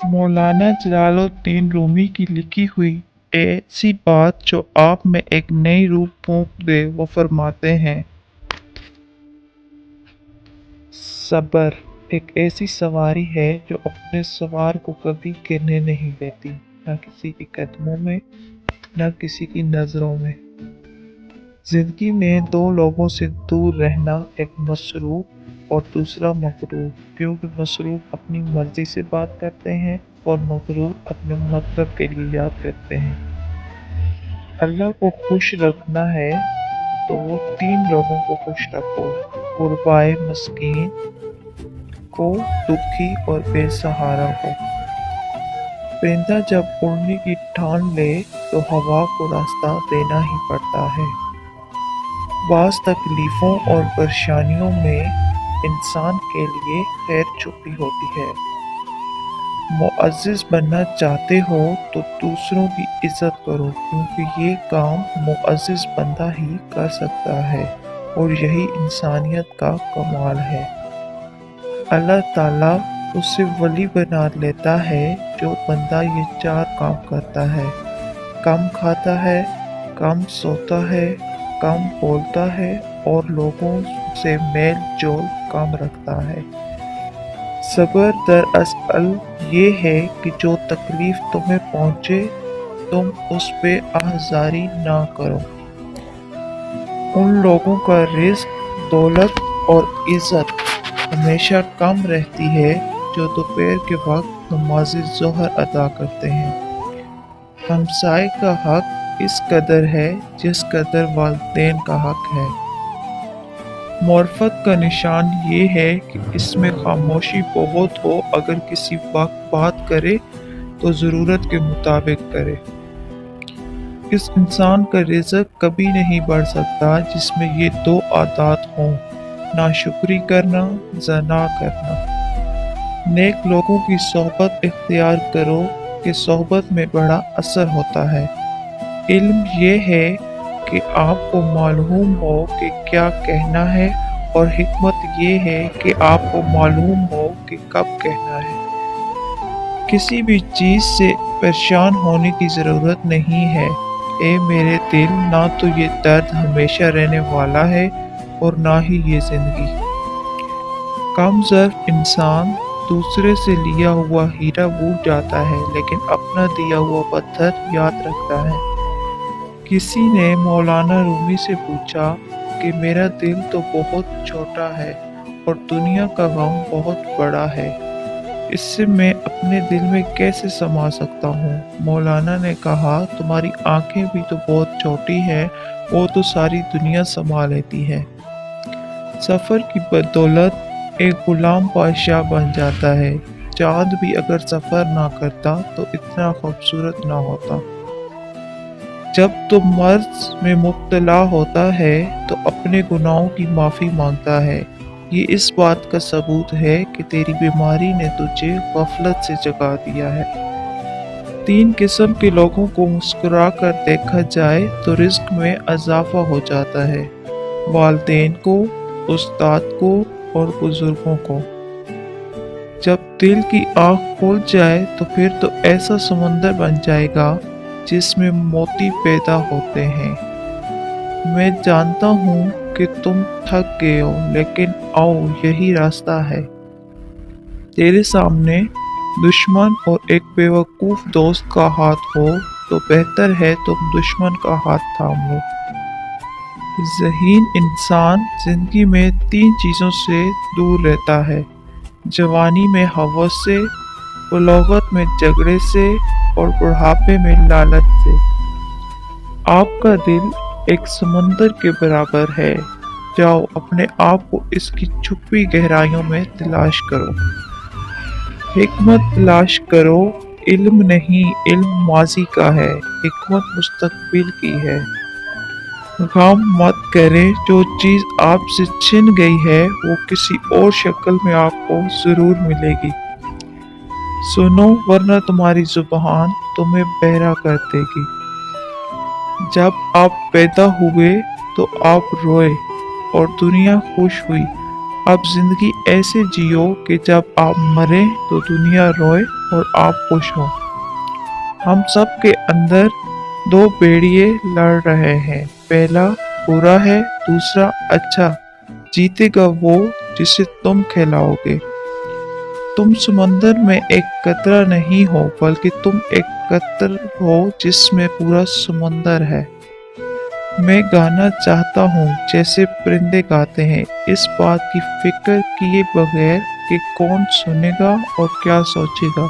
मौलाना जलालुद्दीन रूमी की लिखी हुई ऐसी बात जो आप में एक नई रूह फूंक दे, वो फरमाते हैं, सब्र एक ऐसी सवारी है जो अपने सवार को कभी गिरने नहीं देती, न किसी के कदमों में न किसी की नजरों में। जिंदगी में दो लोगों से दूर रहना, एक मसरूफ और दूसरा मकरूर, क्योंकि मसरूफ अपनी मर्जी से बात करते हैं और मकरूर अपने मतलब के लिए याद करते हैं। अल्लाह को खुश रखना है तो वो तीन लोगों को खुश रखो, गुरबाए मस्कीन को, दुखी और बेसहारा को। परिंदा जब उड़ने की ठान ले तो हवा को रास्ता देना ही पड़ता है। बाज़ तकलीफों और परेशानियों में इंसान के लिए खैर छुपी होती है। मुअज़्ज़िज़ बनना चाहते हो तो दूसरों की इज्जत करो, क्योंकि ये काम मुअज़्ज़िज़ बंदा ही कर सकता है और यही इंसानियत का कमाल है। अल्लाह ताला उसे वली बना लेता है जो बंदा ये चार काम करता है, कम खाता है, कम सोता है, कम बोलता है और लोगों से मेल जोल कम रखता है। सब्र दरअसल ये है कि जो तकलीफ तुम्हें पहुंचे तुम उस पे आहज़ारी ना करो। उन लोगों का रिज़्क, दौलत और इज़्ज़त हमेशा कम रहती है जो दोपहर के वक्त नमाज़ ज़ोहर अदा करते हैं। हमसाए का हक इस कदर है जिस कदर वालिदैन का हक है। मार्फत का निशान ये है कि इसमें खामोशी बहुत हो, अगर किसी वक्त बात करे तो ज़रूरत के मुताबिक करे। इस इंसान का रिज़्क कभी नहीं बढ़ सकता जिसमें ये दो आदत हों, नाशुक्री करना, ज़ना करना। नेक लोगों की सोहबत इख्तियार करो कि सोहबत में बड़ा असर होता है। इल्म ये है कि आपको मालूम हो कि क्या कहना है, और हिकमत ये है कि आपको मालूम हो कि कब कहना है। किसी भी चीज़ से परेशान होने की ज़रूरत नहीं है। ए मेरे दिल, ना तो ये दर्द हमेशा रहने वाला है और ना ही ये ज़िंदगी। कम ज़र्फ इंसान दूसरे से लिया हुआ हीरा भूल जाता है, लेकिन अपना दिया हुआ पत्थर याद रखता है। किसी ने मौलाना रूमी से पूछा कि मेरा दिल तो बहुत छोटा है और दुनिया का गम बहुत बड़ा है, इससे मैं अपने दिल में कैसे समा सकता हूँ। मौलाना ने कहा, तुम्हारी आंखें भी तो बहुत छोटी हैं, वो तो सारी दुनिया समा लेती है। सफ़र की बदौलत एक गुलाम बादशाह बन जाता है। चाँद भी अगर सफ़र ना करता तो इतना खूबसूरत ना होता। जब तुम मर्ज़ में मुब्तला होता है तो अपने गुनाहों की माफ़ी मांगता है। ये इस बात का सबूत है कि तेरी बीमारी ने तुझे गफलत से जगा दिया है। तीन किस्म के लोगों को मुस्कुरा कर देखा जाए तो रिज़्क में इजाफा हो जाता है, वालिदैन को, उस्ताद को और बुजुर्गों को। जब दिल की आँख खुल जाए तो फिर तो ऐसा समंदर बन जाएगा जिसमें मोती पैदा होते हैं। मैं जानता हूँ कि तुम थक गए हो, लेकिन आओ, यही रास्ता है। तेरे सामने दुश्मन और एक बेवकूफ़ दोस्त का हाथ हो तो बेहतर है तुम दुश्मन का हाथ थाम लो। ज़हीन इंसान जिंदगी में तीन चीज़ों से दूर रहता है, जवानी में हवस से, बलौगत में झगड़े से और बुढ़ापे में लालच से। आपका दिल एक समुंदर के बराबर है, जाओ अपने आप को इसकी छुपी गहराइयों में तलाश करो। हिकमत तलाश करो, इल्म नहीं, इल्म माजी का है, हिकमत मुस्तकबिल की है। गम मत करें, जो चीज़ आपसे छिन गई है वो किसी और शक्ल में आपको ज़रूर मिलेगी। सुनो, वरना तुम्हारी ज़ुबान तुम्हें बहरा कर देगी। जब आप पैदा हुए तो आप रोए और दुनिया खुश हुई, अब जिंदगी ऐसे जियो कि जब आप मरें तो दुनिया रोए और आप खुश हो। हम सब के अंदर दो भेड़िए लड़ रहे हैं, पहला बुरा है, दूसरा अच्छा। जीतेगा वो जिसे तुम खिलाओगे। तुम समंदर में एक कतरा नहीं हो, बल्कि तुम एक कतर हो जिसमें पूरा समंदर है। मैं गाना चाहता हूँ जैसे परिंदे गाते हैं, इस बात की फिक्र किए बगैर कि कौन सुनेगा और क्या सोचेगा।